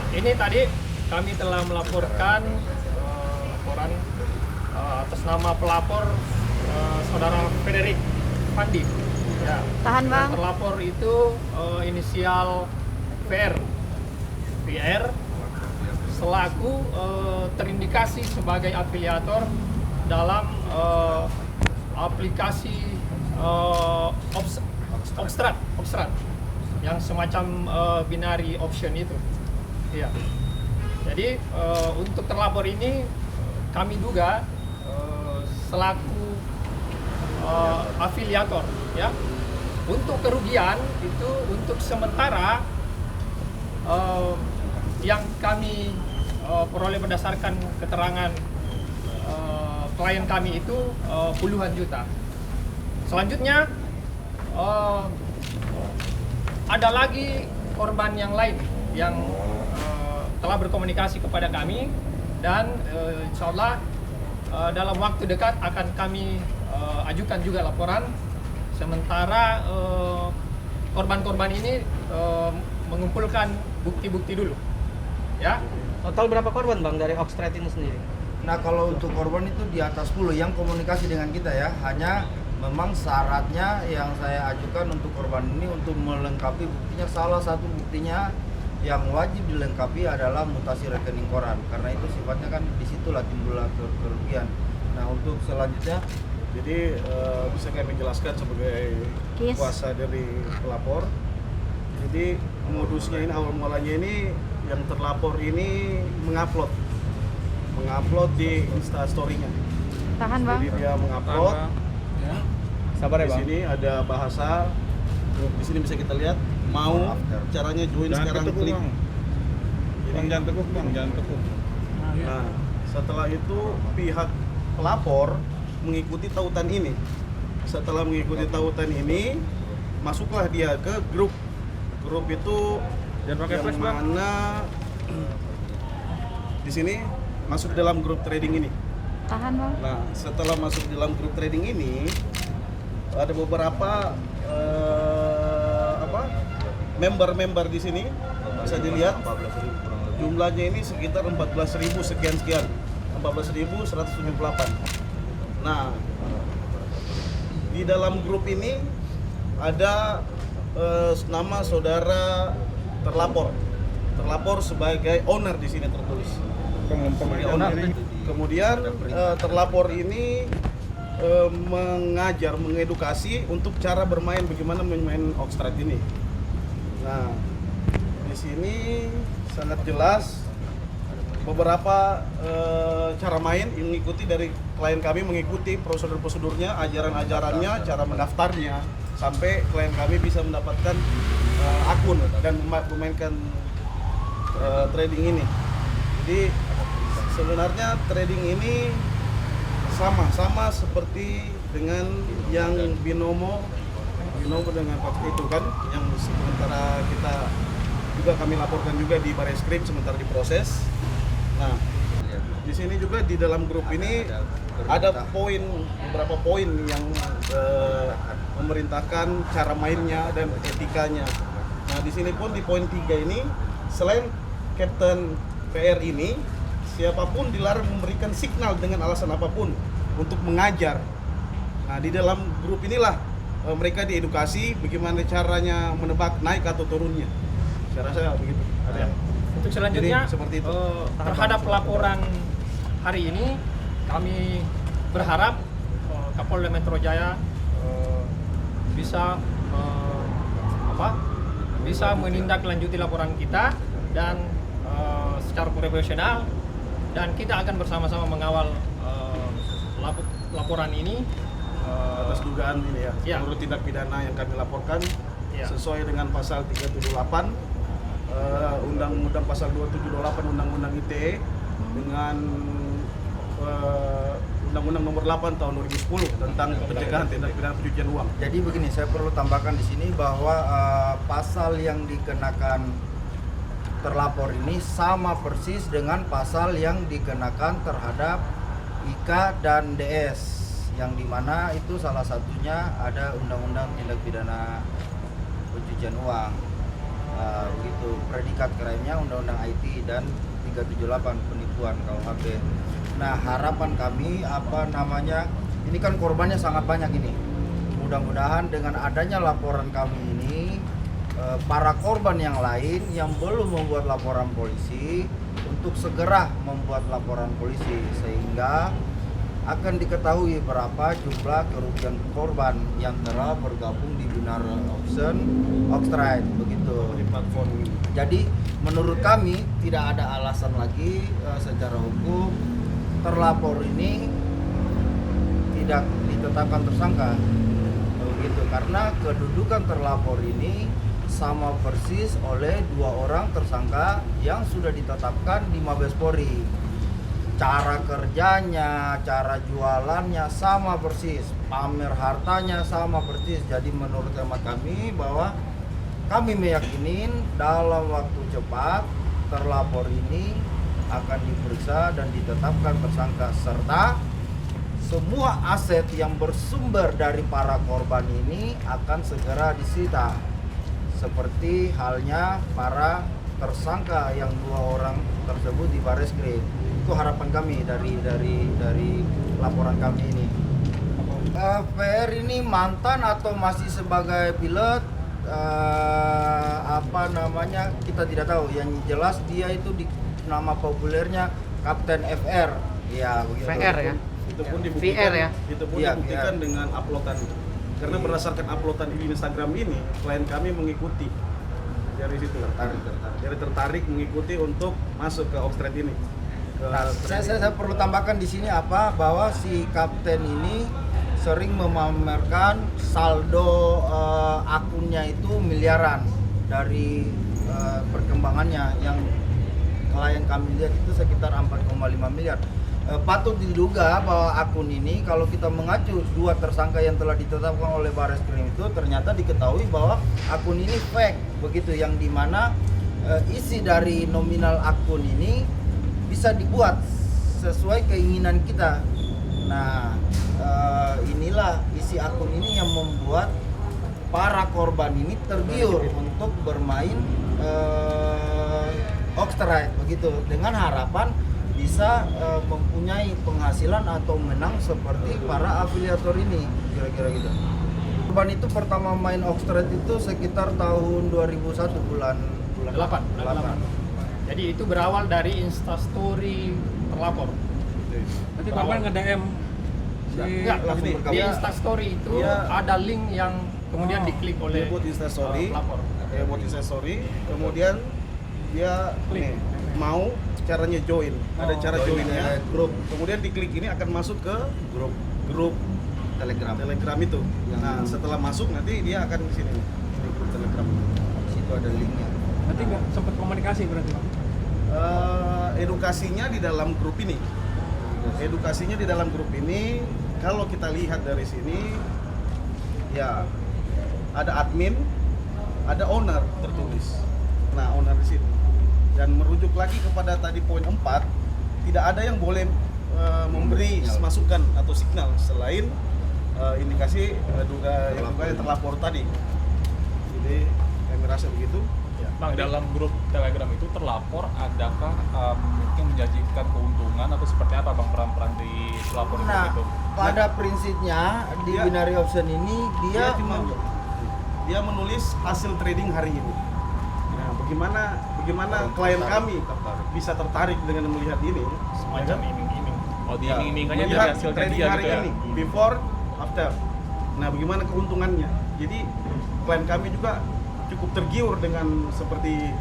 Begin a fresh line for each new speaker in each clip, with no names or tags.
Ini tadi kami telah melaporkan laporan atas nama pelapor saudara Frederick Pandi. Ya.
Tahan bang.
Yang terlapor itu inisial VR selaku terindikasi sebagai afiliator dalam aplikasi Obstrat yang semacam binary option itu. Ya. Jadi untuk terlapor ini kami duga selaku afiliator, ya. Untuk kerugian itu untuk sementara yang kami peroleh berdasarkan keterangan klien kami itu puluhan juta. Selanjutnya ada lagi korban yang lain yang telah berkomunikasi kepada kami dan insya Allah dalam waktu dekat akan kami ajukan juga laporan. Sementara korban-korban ini mengumpulkan bukti-bukti dulu, ya.
Total berapa korban bang dari Obstrat ini sendiri?
Nah kalau untuk korban itu di atas 10 yang komunikasi dengan kita ya, hanya memang syaratnya yang saya ajukan untuk korban ini untuk melengkapi buktinya, salah satu buktinya yang wajib dilengkapi adalah mutasi rekening koran, karena itu sifatnya kan disitulah timbullah kerugian. Nah untuk selanjutnya,
jadi bisa kami jelaskan sebagai kuasa dari pelapor. Jadi modusnya ini, awal mulanya ini yang terlapor ini mengupload di Instastory-nya.
Tahan bang.
Jadi dia mengupload.
Sabar ya
Di
bang.
sini ada bahasa. Di sini bisa kita lihat mau caranya join sekarang, klik. Jadi,
Jangan tekuk bang, jangan tekuk.
nah, setelah itu pihak pelapor mengikuti tautan ini. Setelah mengikuti tautan ini, masuklah dia ke grup. Grup itu
Jangan pakai
yang
flash bang.
mana di sini masuk dalam grup trading ini.
Tahan bang.
Nah, setelah masuk dalam grup trading ini, ada beberapa member-member di sini bisa dilihat jumlahnya ini sekitar 14.000 sekian, 14.178. Nah, di dalam grup ini ada nama saudara terlapor sebagai owner di sini tertulis.
Pemain owner ini.
Kemudian terlapor ini mengajar, mengedukasi untuk cara bermain, bagaimana bermain Obstrat ini. Nah, di sini sangat jelas beberapa cara main yang mengikuti dari klien kami, mengikuti prosedur-prosedurnya, ajaran-ajarannya, cara mendaftarnya, sampai klien kami bisa mendapatkan akun dan memainkan trading ini. Jadi sebenarnya trading ini sama seperti dengan yang binomo dengan waktu itu kan, yang sementara kita juga kami laporkan juga di Bareskrim sementara diproses. Nah, di sini juga di dalam grup ini ada beberapa poin yang memerintahkan cara mainnya dan etikanya. Nah, di sini pun di poin 3 ini, selain Kapten VR ini, siapapun dilarang memberikan signal dengan alasan apapun untuk mengajar. Nah, di dalam grup inilah mereka diedukasi bagaimana caranya menebak naik atau turunnya. Saya rasa begitu. Ada yang
Untuk selanjutnya
Jadi, seperti itu.
terhadap laporan hari ini kami berharap Kapolda Metro Jaya bisa bisa menindaklanjuti laporan kita dan secara profesional, dan kita akan bersama-sama mengawal laporan ini
atas dugaan ini ya,
Ya.
menurut tindak pidana yang kami laporkan
Ya.
sesuai dengan pasal 378 Undang-Undang pasal 2728 Undang-Undang ITE dengan Undang-Undang nomor 8 tahun 2010 tentang pencegahan tindak pidana pencucian uang.
jadi begini, saya perlu tambahkan di sini bahwa pasal yang dikenakan terlapor ini sama persis dengan pasal yang dikenakan terhadap IKA dan DS, yang dimana itu salah satunya ada Undang-Undang Tindak Pidana Pencucian Uang. Begitu predikat krimnya Undang-Undang IT dan 378 penipuan KUHP. Nah, harapan kami ini kan korbannya sangat banyak ini. Mudah-mudahan dengan adanya laporan kami ini, para korban yang lain yang belum membuat laporan polisi untuk segera membuat laporan polisi, sehingga akan diketahui berapa jumlah kerugian korban yang telah bergabung di Binary Option Oxtrade begitu.
Di platform ini.
Jadi menurut kami tidak ada alasan lagi secara hukum terlapor ini tidak ditetapkan tersangka begitu, karena kedudukan terlapor ini sama persis oleh 2 orang tersangka yang sudah ditetapkan di Mabes Polri. Cara kerjanya, cara jualannya sama persis, pamer hartanya sama persis. Jadi menurut hemat kami bahwa kami meyakinin dalam waktu cepat terlapor ini akan diperiksa dan ditetapkan tersangka, serta semua aset yang bersumber dari para korban ini akan segera disita, seperti halnya para tersangka yang 2 orang tersebut di Bareskrim. Itu harapan kami dari laporan kami ini. VR ini mantan atau masih sebagai pilot, kita tidak tahu. Yang jelas dia itu di nama populernya Kapten FR. Ya, begitu.
VR ya.
Itu pun
VR
dibuktikan,
ya?
itu pun
Iya,
dibuktikan
VR.
dengan uploadan. Karena berdasarkan uploadan di Instagram ini, klien kami mengikuti dari situ. Tertarik mengikuti untuk masuk ke Oxtrade ini.
Nah, saya perlu tambahkan di sini bahwa si Kapten ini sering memamerkan saldo akunnya itu miliaran dari perkembangannya. Yang klien kami lihat itu sekitar 4,5 miliar. Patut diduga bahwa akun ini, kalau kita mengacu 2 tersangka yang telah ditetapkan oleh Bareskrim itu, ternyata diketahui bahwa akun ini fake begitu, yang dimana isi dari nominal akun ini bisa dibuat sesuai keinginan kita. Nah, inilah isi akun ini yang membuat para korban ini tergiur untuk bermain Oxtrade begitu, dengan harapan bisa mempunyai penghasilan atau menang seperti para afiliator ini, kira-kira gitu. Korban itu pertama main Oxtrade itu sekitar tahun 2001 bulan 8.
Jadi itu berawal dari Instastory terlapor.
Nanti korban nge-DM
Enggak,
langsung
di
bergabung.
Instastory itu
Dia-
ada link yang kemudian diklik oleh
Dia buat Instastory,
pelapor.
kemudian dia
Klik.
mau caranya join, ada cara
join
joinnya,
grup.
kemudian diklik ini akan masuk ke grup Telegram itu. Nah, setelah masuk nanti dia akan ke sini, di grup Telegram.
Di situ ada linknya.
nanti nggak sempat komunikasi berarti Bang?
Edukasinya di dalam grup ini. Kalau kita lihat dari sini, ya ada admin, ada owner tertulis. Nah, owner di sini. Dan merujuk lagi kepada tadi poin 4, tidak ada yang boleh memberi masukan atau signal selain indikasi duga yang terlapor tadi. Jadi kami rasa begitu.
Bang, dalam grup Telegram itu terlapor, adakah mungkin menjanjikan keuntungan atau seperti apa Bang peran-peran di pelapor
Nah,
itu?
pada prinsipnya di
Dia-
Binary Option ini dia
Dia menulis hasil trading hari ini. Nah, bagaimana klien kami bisa tertarik dengan melihat ini?
Semacam
Ya kan?
iming-iming. Oh,
Ya,
diiming-imingannya dari
melihat
hasil
trading
dia
hari
gitu ya?
ini, before, after. Nah, bagaimana keuntungannya? Jadi klien kami juga cukup tergiur dengan seperti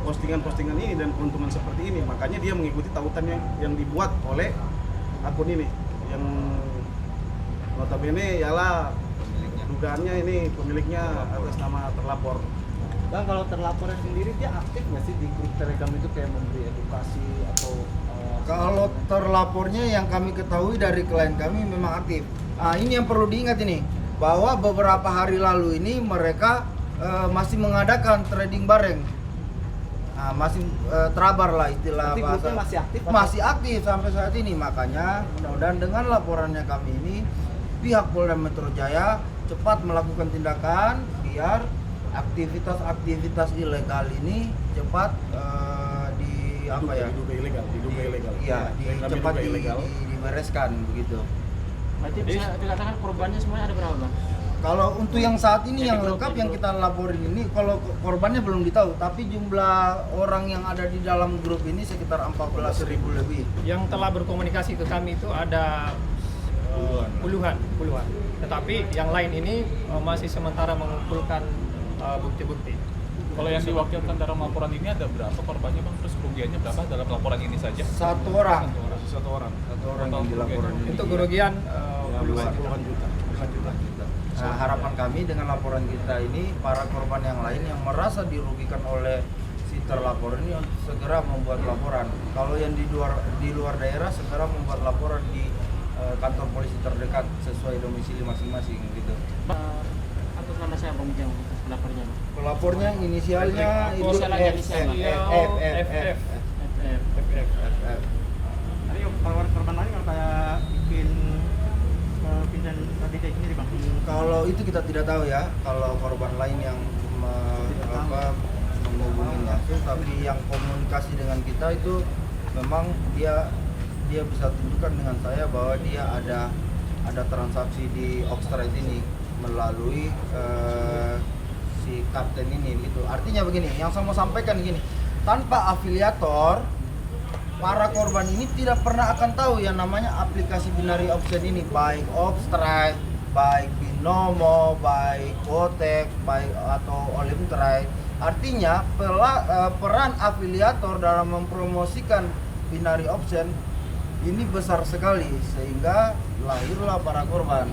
postingan-postingan ini dan keuntungan seperti ini. Makanya dia mengikuti tautan yang dibuat oleh akun ini, yang notabene ialah dugaannya ini pemiliknya atas nama terlapor.
Bang, kalau terlapornya sendiri dia aktif nggak sih di grup Telegram itu, kayak memberi edukasi atau
kalau terlapornya yang kami ketahui dari klien kami memang aktif. Nah, ini yang perlu diingat ini, bahwa beberapa hari lalu ini mereka masih mengadakan trading bareng. Nah, masih terabar lah istilah
Berarti
bahasa.
grupnya masih aktif atau?
Masih aktif sampai saat ini. Makanya mudah-mudahan dengan laporannya kami ini, pihak Polda Metro Jaya cepat melakukan tindakan biar aktivitas ilegal ini cepat
diduga ilegal.
Iya,
Yang kami
cepat
duga ilegal.
dibereskan begitu.
Berarti bisa dikatakan korbannya semuanya ada berapa bang?
Kalau untuk yang saat ini yang
Yang di grup,
lengkap
di
yang
grup.
kita laporin ini, kalau korbannya belum ditahu, tapi jumlah orang yang ada di dalam grup ini sekitar 14.000 lebih.
Yang telah berkomunikasi ke kami itu ada puluhan. Tetapi yang lain ini masih sementara mengumpulkan bukti-bukti.
Kalau yang diwakilkan dalam laporan ini ada berapa korbannya bang? Terus kerugiannya berapa dalam laporan ini saja?
Satu orang
Satu orang.
yang dilaporin ini.
Untuk kerugian
Puluhan
puluhan
juta.
Nah, harapan kami dengan laporan kita ini, para korban yang lain yang merasa dirugikan oleh si terlapor ini untuk segera membuat laporan. Kalau yang di luar daerah segera membuat laporan di kantor polisi terdekat sesuai domisili masing-masing gitu.
Atas nama saya bang Ujang, pelapornya bang.
Pelapornya inisialnya itu
Inisialnya
F.
FF.
Tadi korban lain yang kayak bikin pindahan tadi kayak gini bang.
Kalau itu kita tidak tahu ya, kalau korban lain yang menghubungi langsung, tapi yang komunikasi dengan kita itu memang dia bisa tunjukkan dengan saya bahwa dia ada transaksi di Oxtrade ini melalui si kapten ini gitu. Artinya begini, yang saya mau sampaikan gini, tanpa afiliator para korban ini tidak pernah akan tahu yang namanya aplikasi binary option ini, baik Oxtrade, baik Binomo, baik Kotek, baik atau Olimtrade. Artinya peran afiliator dalam mempromosikan binary option ini besar sekali sehingga lahirlah para korban.